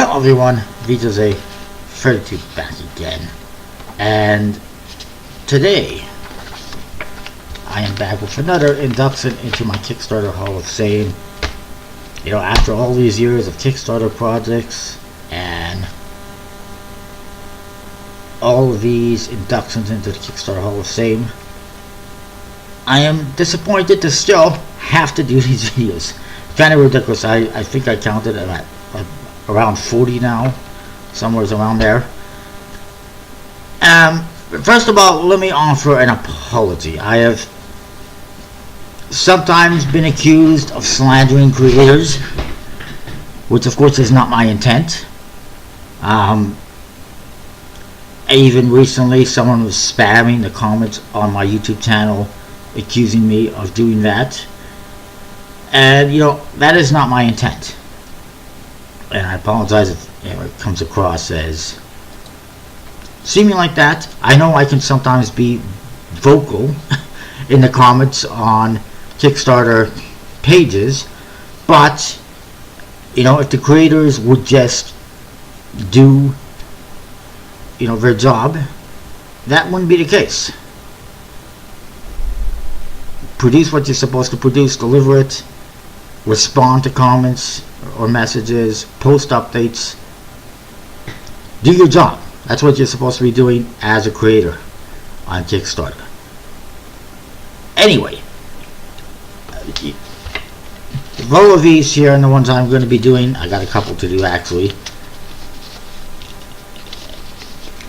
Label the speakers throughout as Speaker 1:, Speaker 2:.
Speaker 1: Hello everyone, VJose32 back again, and today I am back with another induction into my Kickstarter Hall of Fame. You know, after all these years of Kickstarter projects and all of these inductions into the Kickstarter Hall of Fame, I am disappointed to still have to do these videos. Kind of ridiculous. I think I counted them at around 40 now, somewhere around there. First of all, let me offer an apology. I have sometimes been accused of slandering creators, which of course is not my intent. Even recently someone was spamming the comments on my YouTube channel accusing me of doing that, and you know, that is not my intent. And I apologize if it comes across as seeming like that. I know I can sometimes be vocal in the comments on Kickstarter pages, but you know, if the creators would just do, you know, their job, that wouldn't be the case. Produce what you're supposed to produce, deliver it, respond to comments or messages, post updates, do your job. That's what you're supposed to be doing as a creator on Kickstarter. Anyway, all of these here and the ones I'm going to be doing, I got a couple to do actually.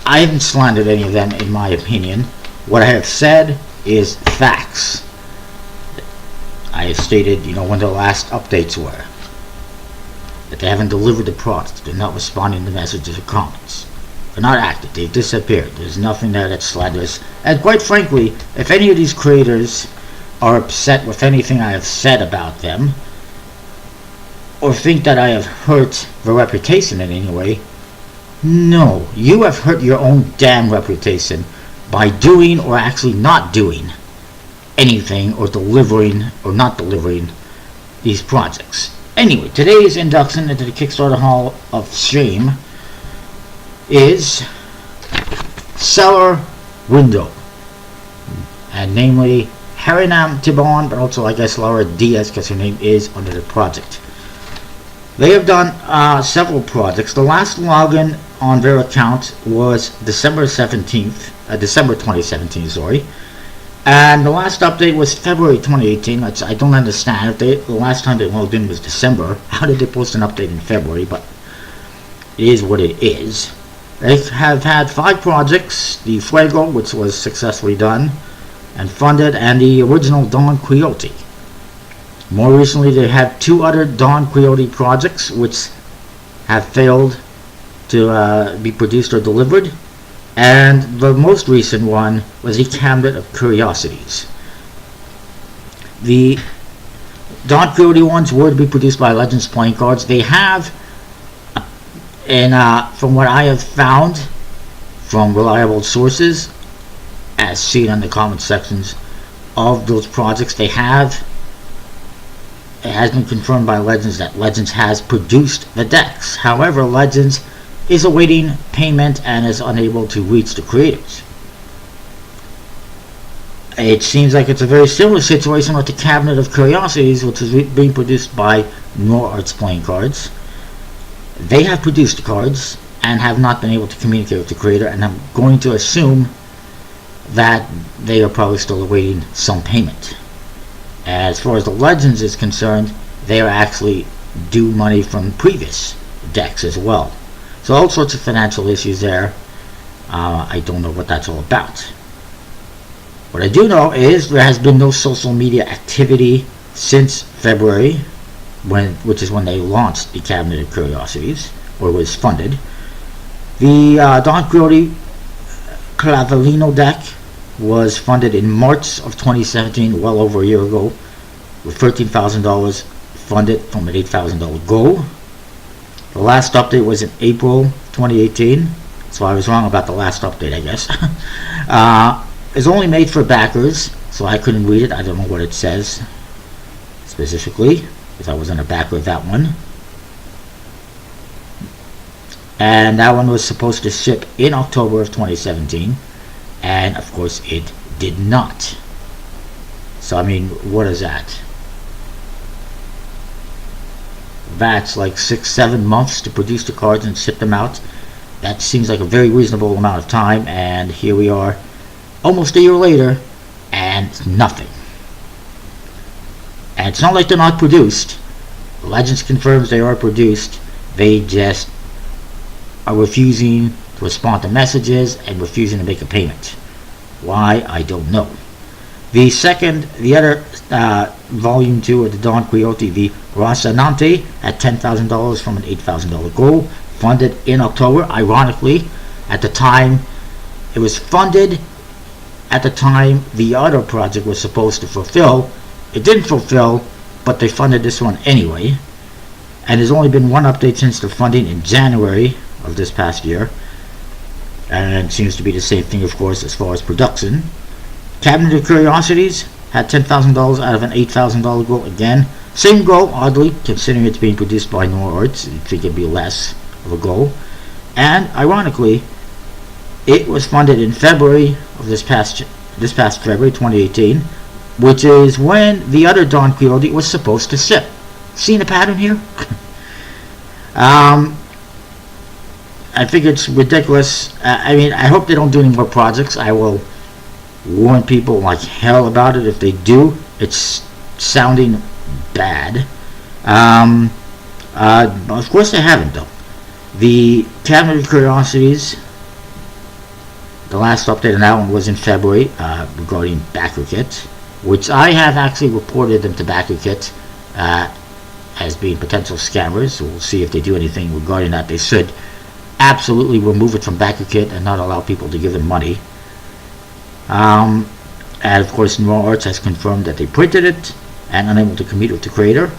Speaker 1: I haven't slandered any of them in my opinion. What I have said is facts. I have stated, you know, when the last updates were, that they haven't delivered the product, they're not responding to messages or comments, they're not active, they've disappeared. There's nothing there that's slanderous. And quite frankly, if any of these creators are upset with anything I have said about them, or think that I have hurt their reputation in any way, no, you have hurt your own damn reputation by doing or actually not doing anything, or delivering or not delivering these projects. Anyway, today's induction into the Kickstarter Hall of Shame is Cellar Window, and namely Harinam Tibon, but also I guess Laura Diaz, because her name is under the project. They have done several projects. The last login on their account was December 2017, sorry. And the last update was February 2018, which I don't understand. If the last time they logged in was December, how did they post an update in February? But it is what it is. They have had 5 projects: the Fuego, which was successfully done and funded, and the original Don Quixote. More recently, they had 2 other Don Quixote projects which have failed to be produced or delivered. And the most recent one was the Cabinet of Curiosities. The Don Quixote ones were to be produced by Legends Playing Cards. They have, and from what I have found from reliable sources, as seen in the comment sections of those projects, it has been confirmed by Legends that Legends has produced the decks. However, Legends is awaiting payment and is unable to reach the creators. It seems like it's a very similar situation with the Cabinet of Curiosities, which is being produced by Nor Arts Playing Cards. They have produced the cards and have not been able to communicate with the creator, and I'm going to assume that they are probably still awaiting some payment. As far as the Legends is concerned, they are actually due money from previous decks as well. So all sorts of financial issues there. I don't know what that's all about. What I do know is there has been no social media activity since February, which is when they launched the Cabinet of Curiosities, or was funded. The Don Quixote Clavellino deck was funded in March of 2017, well over a year ago, with $13,000 funded from an $8,000 goal. The last update was in April 2018, so I was wrong about the last update, I guess. It's only made for backers, so I couldn't read it. I don't know what it says specifically, because I wasn't a backer of that one. and that one was supposed to ship in October of 2017, and of course it did not. So I mean, what is that? That's like 6-7 months to produce the cards and ship them out. That seems like a very reasonable amount of time, and here we are almost a year later and nothing. And it's not like they're not produced. Legends confirms they are produced. They just are refusing to respond to messages and refusing to make a payment. Why, I don't know. The other volume 2 of the Don Quixote, the Rocinante, at $10,000 from an $8,000 goal, funded in October. Ironically, at the time it was funded, at the time the other project was supposed to fulfill. It didn't fulfill, but they funded this one anyway. And there's only been one update since the funding in January of this past year, and it seems to be the same thing, of course, as far as production. Cabinet of Curiosities had $10,000 out of an $8,000 goal. Again, same goal, oddly, considering it's being produced by Noir Arts. You'd think it'd be less of a goal. And ironically, it was funded in February of this past February 2018, which is when the other Don Quixote was supposed to ship. Seeing a pattern here? I think it's ridiculous. I mean, I hope they don't do any more projects. I will warn people like hell about it if they do. It's sounding bad. Of course they haven't, though. The Cabinet of Curiosities, the last update on that one was in February regarding BackerKit, which I have actually reported them to BackerKit as being potential scammers. So we'll see if they do anything regarding that. They should absolutely remove it from BackerKit and not allow people to give them money. And of course, Noir Arts has confirmed that they printed it and unable to commute with the creator.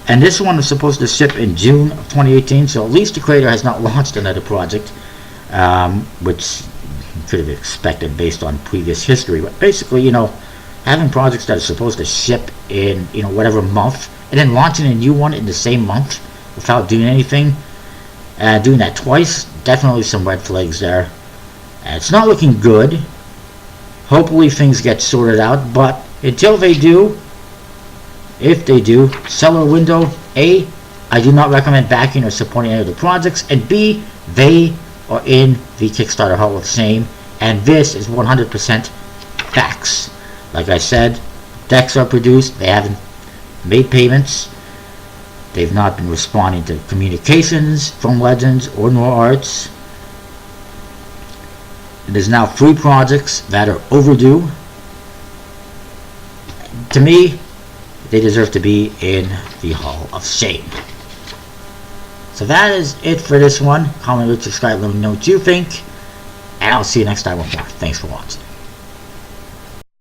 Speaker 1: And this one was supposed to ship in June of 2018, so at least the creator has not launched another project, which you could have expected based on previous history. But basically, you know, having projects that are supposed to ship in, you know, whatever month, and then launching a new one in the same month without doing anything, doing that twice, definitely some red flags there. And it's not looking good. Hopefully things get sorted out, but until they do, if they do, Cellar window, A, I do not recommend backing or supporting any of the projects, and B, they are in the Kickstarter Hall of Shame, and this is 100% facts. Like I said, decks are produced, they haven't made payments, they've not been responding to communications from Legends or Noir Arts. There's now 3 projects that are overdue. To me, they deserve to be in the Hall of Shame. So that is it for this one. Comment, rate, subscribe, let me know what you think. And I'll see you next time with more. Thanks for watching.